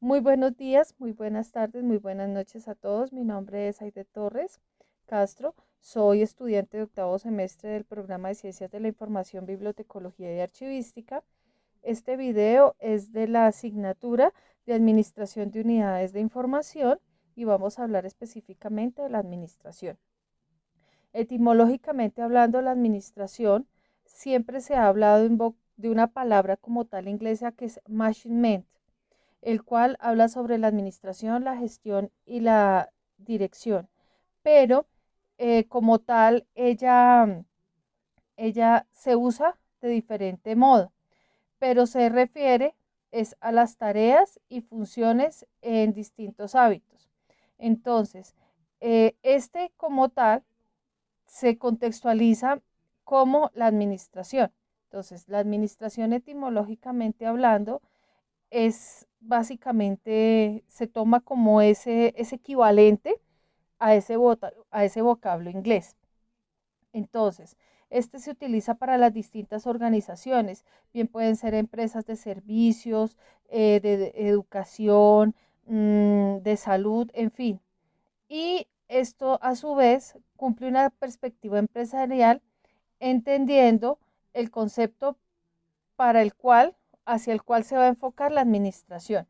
Muy buenos días, muy buenas tardes, muy buenas noches a todos. Mi nombre es Aide Torres Castro. Soy estudiante de octavo semestre del programa de Ciencias de la Información, Bibliotecología y Archivística. Este video es de la asignatura de Administración de Unidades de Información y vamos a hablar específicamente de la administración. Etimológicamente hablando, la administración siempre se ha hablado de una palabra como tal inglesa que es management, el cual habla sobre la administración, la gestión y la dirección. Pero como tal, ella se usa de diferente modo, pero se refiere es a las tareas y funciones en distintos hábitos. Entonces, este como tal se contextualiza como la administración. Entonces, la administración etimológicamente hablando es básicamente, se toma como ese equivalente a ese vocablo inglés. Entonces, este se utiliza para las distintas organizaciones, bien pueden ser empresas de servicios, de educación, de salud, en fin. Y esto a su vez cumple una perspectiva empresarial entendiendo el concepto para el cual, hacia el cual se va a enfocar la administración.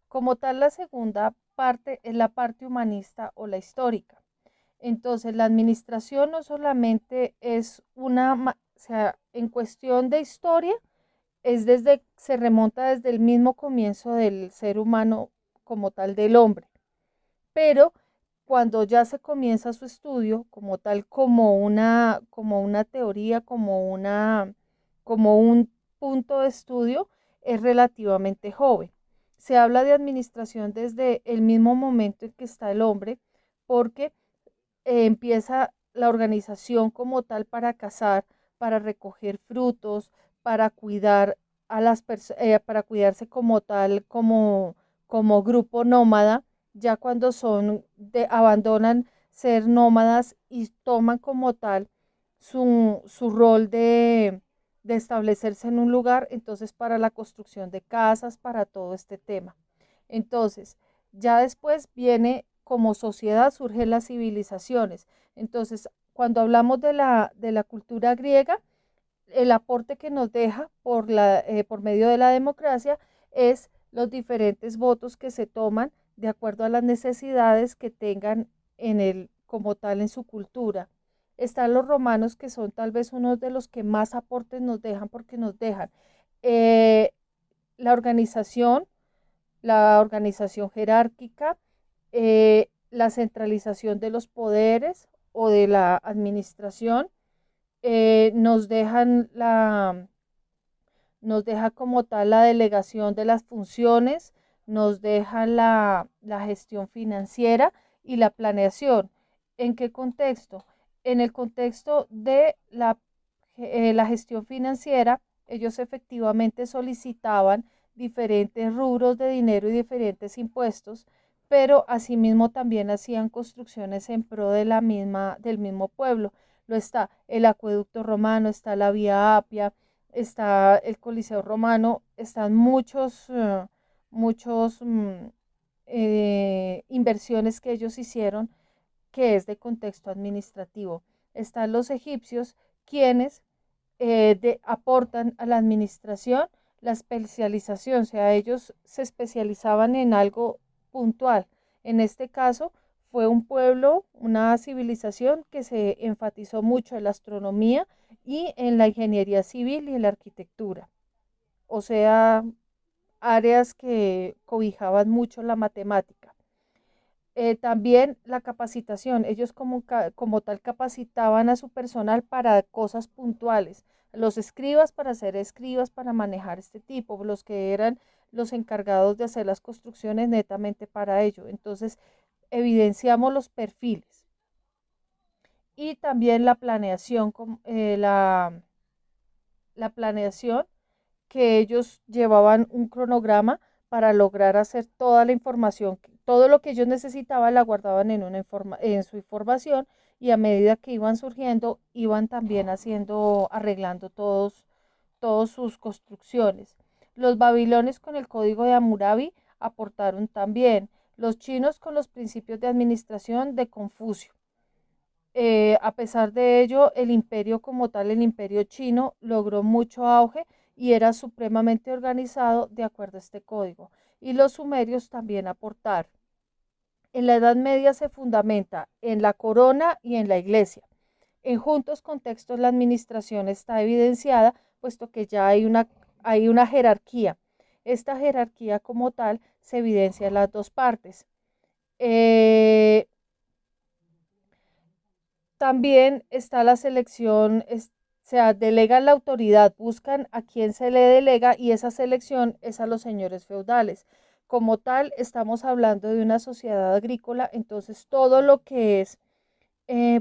Como tal, la segunda parte es la parte humanista o la histórica. Entonces, la administración no solamente es o sea, en cuestión de historia, se remonta desde el mismo comienzo del ser humano como tal del hombre, pero cuando ya se comienza su estudio como tal, como una teoría, como un punto de estudio, es relativamente joven. Se habla de administración desde el mismo momento en que está el hombre, porque empieza la organización como tal para cazar, para recoger frutos, para cuidar para cuidarse como tal, como grupo nómada, ya cuando abandonan ser nómadas y toman como tal su rol de establecerse en un lugar, entonces para la construcción de casas, para todo este tema. Entonces, ya después viene como sociedad, surgen las civilizaciones. Entonces, cuando hablamos de la cultura griega, el aporte que nos deja por medio de la democracia es los diferentes votos que se toman de acuerdo a las necesidades que tengan como tal en su cultura. Están los romanos que son tal vez uno de los que más aportes nos dejan porque nos dejan eh, la organización, la organización jerárquica, la centralización de los poderes o de la administración, nos nos deja como tal la delegación de las funciones, nos deja la gestión financiera y la planeación. ¿En qué contexto? En el contexto de la gestión financiera, ellos efectivamente solicitaban diferentes rubros de dinero y diferentes impuestos, pero asimismo también hacían construcciones en pro de del mismo pueblo. Lo está el acueducto romano, está la vía Apia, está el Coliseo Romano, están muchos inversiones que ellos hicieron que es de contexto administrativo. Están los egipcios, quienes aportan a la administración la especialización, o sea, ellos se especializaban en algo puntual. En este caso, fue un pueblo, una civilización que se enfatizó mucho en la astronomía y en la ingeniería civil y en la arquitectura. O sea, áreas que cobijaban mucho la matemática. También la capacitación, ellos como tal capacitaban a su personal para cosas puntuales, los escribas para ser escribas, para manejar este tipo, los que eran los encargados de hacer las construcciones netamente para ello. Entonces, evidenciamos los perfiles y también la planeación, la planeación que ellos llevaban un cronograma para lograr hacer toda la información, todo lo que ellos necesitaban la guardaban en su información y a medida que iban surgiendo, iban también arreglando todos sus construcciones. Los babilonios con el código de Hammurabi aportaron también. Los chinos con los principios de administración de Confucio. A pesar de ello, el imperio como tal, el imperio chino, logró mucho auge y era supremamente organizado de acuerdo a este código. Y los sumerios también aportaron. En la Edad Media se fundamenta en la corona y en la iglesia. En juntos contextos la administración está evidenciada, puesto que ya hay una jerarquía. Esta jerarquía como tal se evidencia en las dos partes. También está la selección, sea, delegan la autoridad, buscan a quién se le delega y esa selección es a los señores feudales. Como tal, estamos hablando de una sociedad agrícola, entonces todo lo que es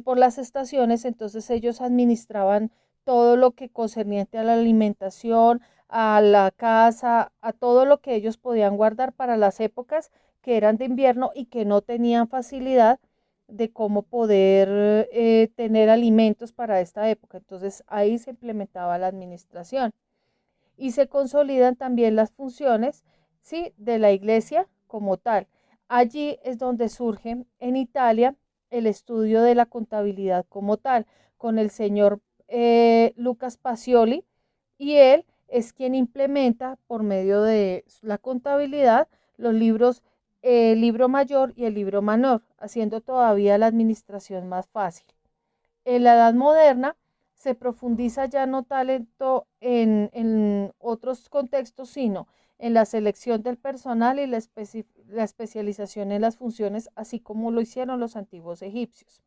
por las estaciones, entonces ellos administraban todo lo que concerniente a la alimentación, a la casa, a todo lo que ellos podían guardar para las épocas que eran de invierno y que no tenían facilidad de cómo poder tener alimentos para esta época. Entonces ahí se implementaba la administración y se consolidan también las funciones, ¿sí?, de la iglesia como tal. Allí es donde surge en Italia el estudio de la contabilidad como tal, con el señor Lucas Pacioli, y él es quien implementa por medio de la contabilidad los libros, el libro mayor y el libro menor, haciendo todavía la administración más fácil. En la Edad Moderna se profundiza ya no tanto en otros contextos, sino en la selección del personal y la especialización en las funciones, así como lo hicieron los antiguos egipcios.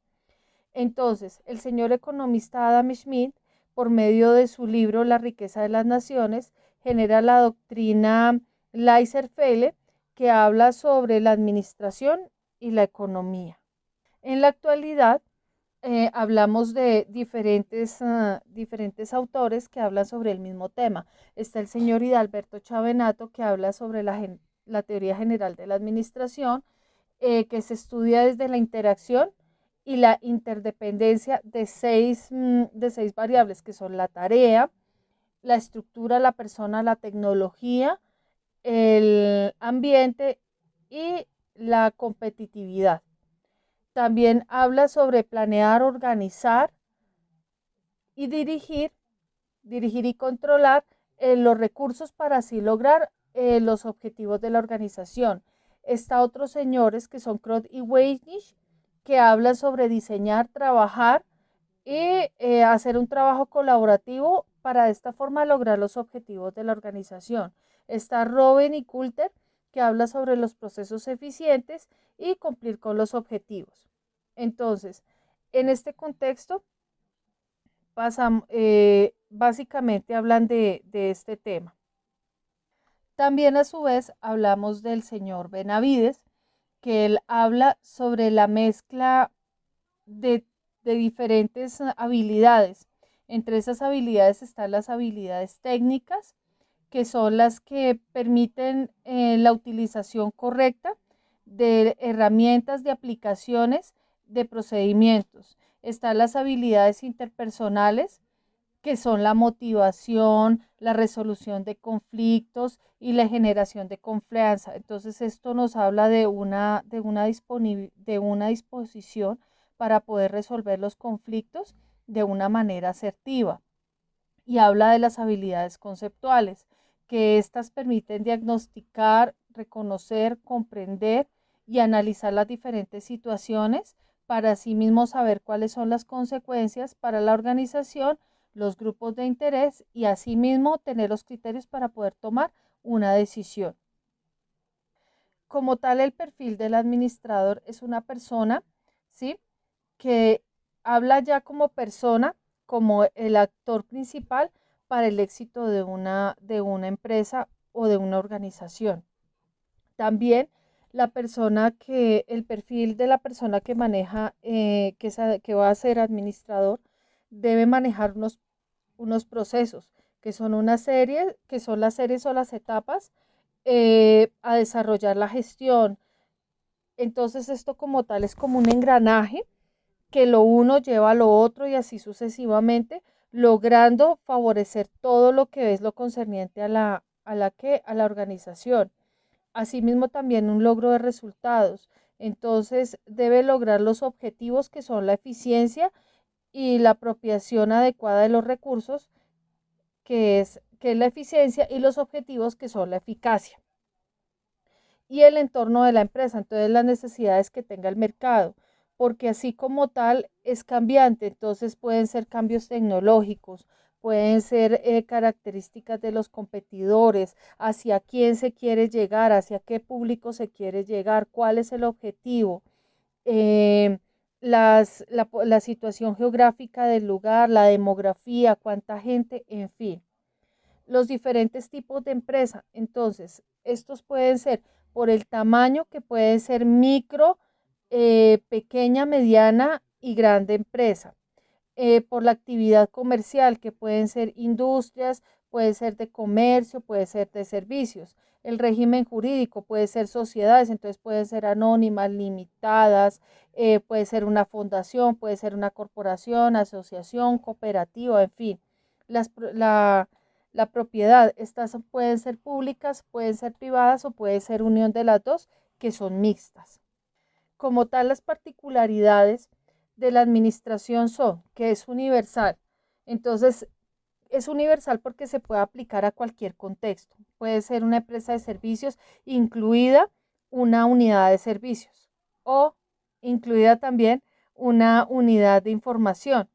Entonces, el señor economista Adam Smith, por medio de su libro La riqueza de las naciones, genera la doctrina Laissez-faire, que habla sobre la administración y la economía. En la actualidad, hablamos de diferentes autores que hablan sobre el mismo tema. Está el señor Hidalberto Chavenato, que habla sobre la teoría general de la administración, que se estudia desde la interacción y la interdependencia de seis variables, que son la tarea, la estructura, la persona, la tecnología, el ambiente y la competitividad. También habla sobre planear, organizar y dirigir y controlar los recursos para así lograr los objetivos de la organización. Está otros señores que son Krot y Weinisch, que hablan sobre diseñar, trabajar y hacer un trabajo colaborativo para de esta forma lograr los objetivos de la organización. Está Robin y Coulter, que habla sobre los procesos eficientes y cumplir con los objetivos. Entonces, en este contexto, básicamente hablan de este tema. También a su vez hablamos del señor Benavides, que él habla sobre la mezcla de diferentes habilidades. Entre esas habilidades están las habilidades técnicas, que son las que permiten la utilización correcta de herramientas, de aplicaciones, de procedimientos. Están las habilidades interpersonales, que son la motivación, la resolución de conflictos y la generación de confianza. Entonces, esto nos habla de una disposición para poder resolver los conflictos de una manera asertiva. Y habla de las habilidades conceptuales, que éstas permiten diagnosticar, reconocer, comprender y analizar las diferentes situaciones para así mismo saber cuáles son las consecuencias para la organización, los grupos de interés y asimismo tener los criterios para poder tomar una decisión. Como tal, el perfil del administrador es una persona, ¿sí?, que habla ya como persona, como el actor principal para el éxito de una empresa o de una organización. También el perfil de la persona que maneja, que va a ser administrador, debe manejar unos procesos, que son una serie, que son las series o las etapas, a desarrollar la gestión. Entonces esto como tal es como un engranaje que lo uno lleva a lo otro y así sucesivamente, logrando favorecer todo lo que es lo concerniente a la organización. Asimismo, también un logro de resultados. Entonces, debe lograr los objetivos que son la eficiencia y la apropiación adecuada de los recursos, que es la eficiencia, y los objetivos que son la eficacia. Y el entorno de la empresa, entonces las necesidades que tenga el mercado, porque así como tal es cambiante, entonces pueden ser cambios tecnológicos, pueden ser características de los competidores, hacia quién se quiere llegar, hacia qué público se quiere llegar, cuál es el objetivo, eh, la situación geográfica del lugar, la demografía, cuánta gente, en fin, los diferentes tipos de empresa. Entonces, estos pueden ser por el tamaño, que puede ser micro, pequeña, mediana y grande empresa. Por la actividad comercial, que pueden ser industrias, puede ser de comercio, puede ser de servicios. El régimen jurídico puede ser sociedades, entonces pueden ser anónimas, limitadas, puede ser una fundación, puede ser una corporación, asociación, cooperativa, en fin. Las, la propiedad, estas pueden ser públicas, pueden ser privadas o puede ser unión de las dos, que son mixtas. Como tal, las particularidades de la administración son que es universal. Entonces, es universal porque se puede aplicar a cualquier contexto. Puede ser una empresa de servicios, incluida una unidad de servicios, o incluida también una unidad de información.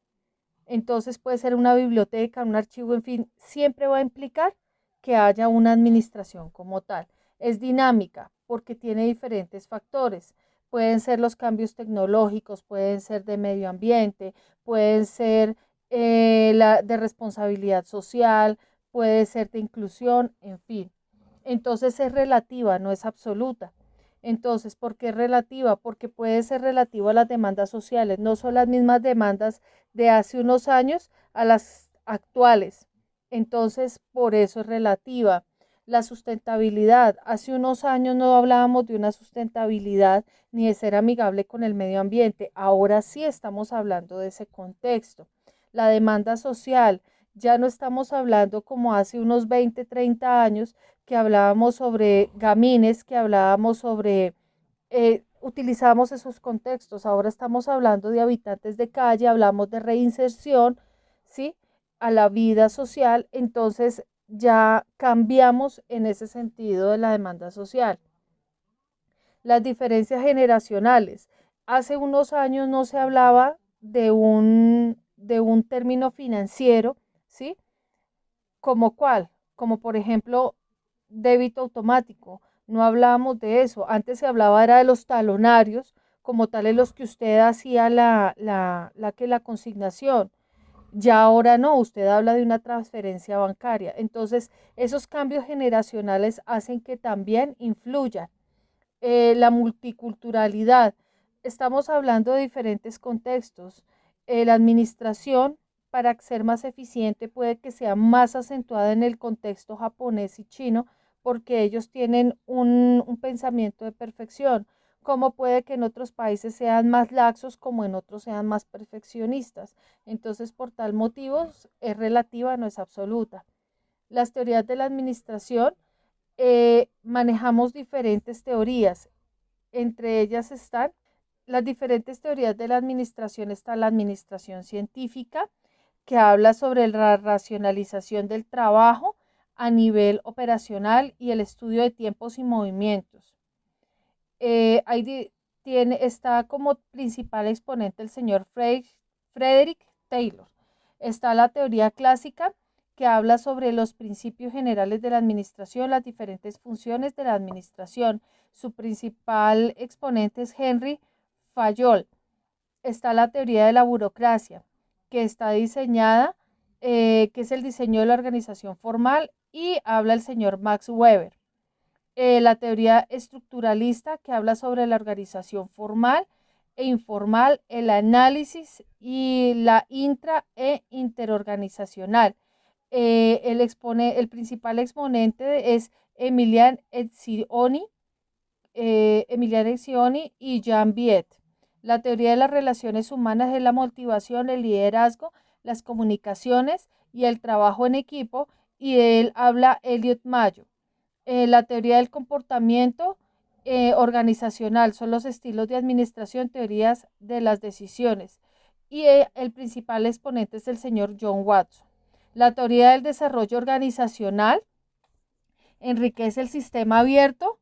Entonces puede ser una biblioteca, un archivo, en fin, siempre va a implicar que haya una administración como tal. Es dinámica porque tiene diferentes factores. Pueden ser los cambios tecnológicos, pueden ser de medio ambiente, pueden ser de responsabilidad social, puede ser de inclusión, en fin. Entonces es relativa, no es absoluta. Entonces, ¿por qué es relativa? Porque puede ser relativa a las demandas sociales, no son las mismas demandas de hace unos años a las actuales. Entonces, por eso es relativa. La sustentabilidad. Hace unos años no hablábamos de una sustentabilidad ni de ser amigable con el medio ambiente. Ahora sí estamos hablando de ese contexto. La demanda social. Ya no estamos hablando como hace unos 20, 30 años, que hablábamos sobre gamines, que hablábamos sobre, utilizamos esos contextos. Ahora estamos hablando de habitantes de calle, hablamos de reinserción, ¿sí? A la vida social. Entonces ya cambiamos en ese sentido de la demanda social. Las diferencias generacionales. Hace unos años no se hablaba de un término financiero, ¿sí? ¿Como cuál? Como por ejemplo débito automático. No hablábamos de eso. Antes se hablaba era de los talonarios, como tal en los que usted hacía la consignación. Ya ahora no, usted habla de una transferencia bancaria. Entonces, esos cambios generacionales hacen que también influyan. La multiculturalidad. Estamos hablando de diferentes contextos. La administración, para ser más eficiente, puede que sea más acentuada en el contexto japonés y chino, porque ellos tienen un pensamiento de perfección, como puede que en otros países sean más laxos, como en otros sean más perfeccionistas. Entonces, por tal motivo, es relativa, no es absoluta. Las teorías de la administración, manejamos diferentes teorías. Entre ellas están las diferentes teorías de la administración. Está la administración científica, que habla sobre la racionalización del trabajo a nivel operacional y el estudio de tiempos y movimientos. Está como principal exponente el señor Frederick Taylor. Está la teoría clásica, que habla sobre los principios generales de la administración, las diferentes funciones de la administración. Su principal exponente es Henry Fayol. Está la teoría de la burocracia, que está diseñada, que es el diseño de la organización formal, y habla el señor Max Weber. La teoría estructuralista, que habla sobre la organización formal e informal, el análisis y la intra e interorganizacional. El principal exponente es Emilian Etzioni y Jean Viet. La teoría de las relaciones humanas es la motivación, el liderazgo, las comunicaciones y el trabajo en equipo, y de él habla Elliot Mayo. La teoría del comportamiento organizacional son los estilos de administración, teorías de las decisiones. Y el principal exponente es el señor John Watson. La teoría del desarrollo organizacional enriquece el sistema abierto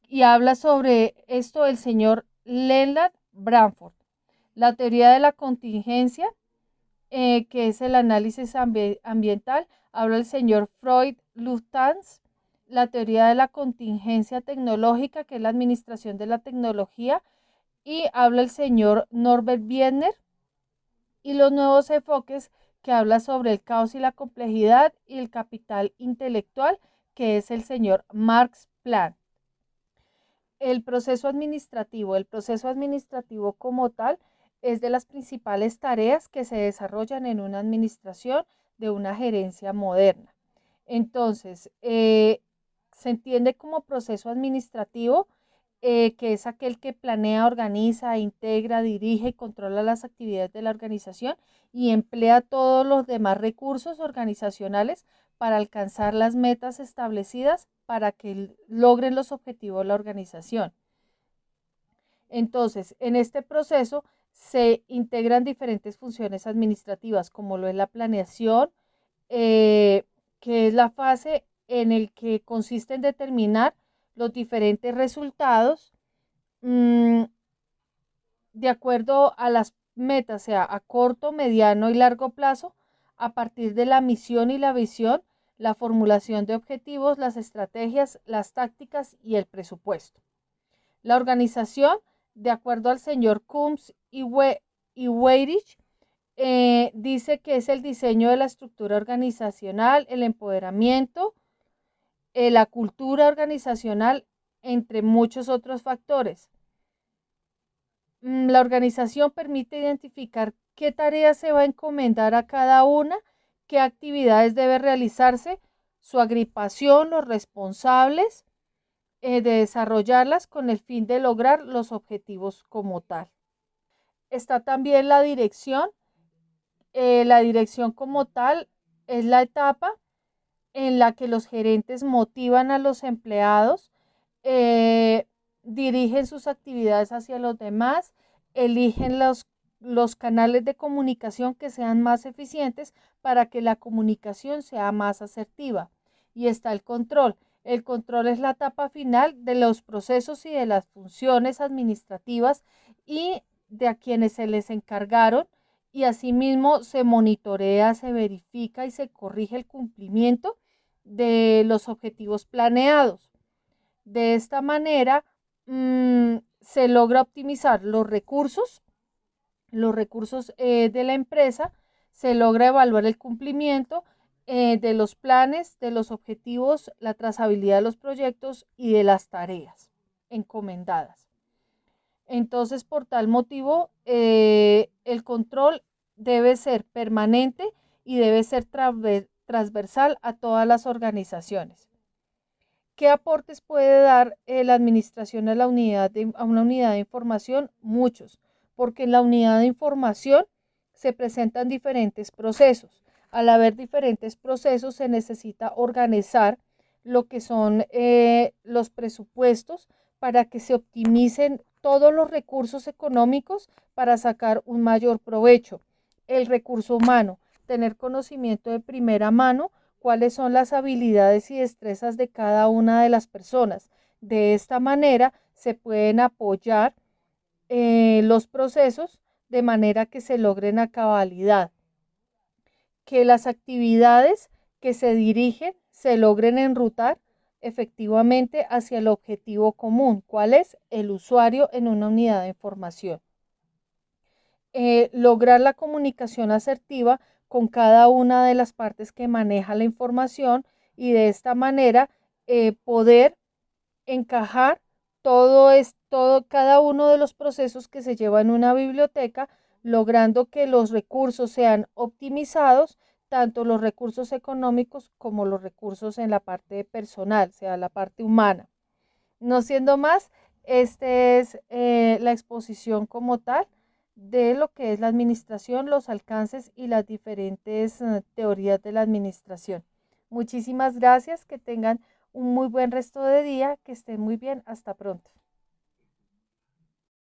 y habla sobre esto el señor Leonard Bradford. La teoría de la contingencia, que es el análisis ambiental, habla el señor Freud Lufthansa. La teoría de la contingencia tecnológica, que es la administración de la tecnología, y habla el señor Norbert Wiener. Y los nuevos enfoques, que habla sobre el caos y la complejidad y el capital intelectual, que es el señor Max Planck. El proceso administrativo como tal es de las principales tareas que se desarrollan en una administración de una gerencia moderna. Entonces, se entiende como proceso administrativo, que es aquel que planea, organiza, integra, dirige y controla las actividades de la organización y emplea todos los demás recursos organizacionales para alcanzar las metas establecidas para que logren los objetivos de la organización. Entonces, en este proceso se integran diferentes funciones administrativas, como lo es la planeación, que es la fase en el que consiste en determinar los diferentes resultados de acuerdo a las metas, sea a corto, mediano y largo plazo, a partir de la misión y la visión, la formulación de objetivos, las estrategias, las tácticas y el presupuesto. La organización, de acuerdo al señor Combs y Weirich, dice que es el diseño de la estructura organizacional, el empoderamiento, la cultura organizacional, entre muchos otros factores. La organización permite identificar qué tareas se va a encomendar a cada una, qué actividades debe realizarse, su agrupación, los responsables de desarrollarlas con el fin de lograr los objetivos como tal. Está también la dirección. La dirección como tal es la etapa en la que los gerentes motivan a los empleados, dirigen sus actividades hacia los demás, eligen los canales de comunicación que sean más eficientes para que la comunicación sea más asertiva. Y está el control. El control es la etapa final de los procesos y de las funciones administrativas y de a quienes se les encargaron, y asimismo se monitorea, se verifica y se corrige el cumplimiento de los objetivos planeados. De esta manera se logra optimizar los recursos de la empresa, se logra evaluar el cumplimiento de los planes, de los objetivos, la trazabilidad de los proyectos y de las tareas encomendadas. Entonces, por tal motivo, el control debe ser permanente y debe ser transversal a todas las organizaciones. ¿Qué aportes puede dar la administración a una unidad de información? Muchos, porque en la unidad de información se presentan diferentes procesos. Al haber diferentes procesos, se necesita organizar lo que son los presupuestos para que se optimicen todos los recursos económicos para sacar un mayor provecho. El recurso humano, tener conocimiento de primera mano cuáles son las habilidades y destrezas de cada una de las personas. De esta manera se pueden apoyar los procesos de manera que se logren a cabalidad. Que las actividades que se dirigen se logren enrutar efectivamente hacia el objetivo común, ¿cuál es? El usuario en una unidad de información. Lograr la comunicación asertiva con cada una de las partes que maneja la información y de esta manera poder encajar cada uno de los procesos que se lleva en una biblioteca, logrando que los recursos sean optimizados, tanto los recursos económicos como los recursos en la parte personal, sea la parte humana. No siendo más, esta es la exposición como tal de lo que es la administración, los alcances y las diferentes teorías de la administración. Muchísimas gracias, que tengan un muy buen resto de día, que estén muy bien, hasta pronto.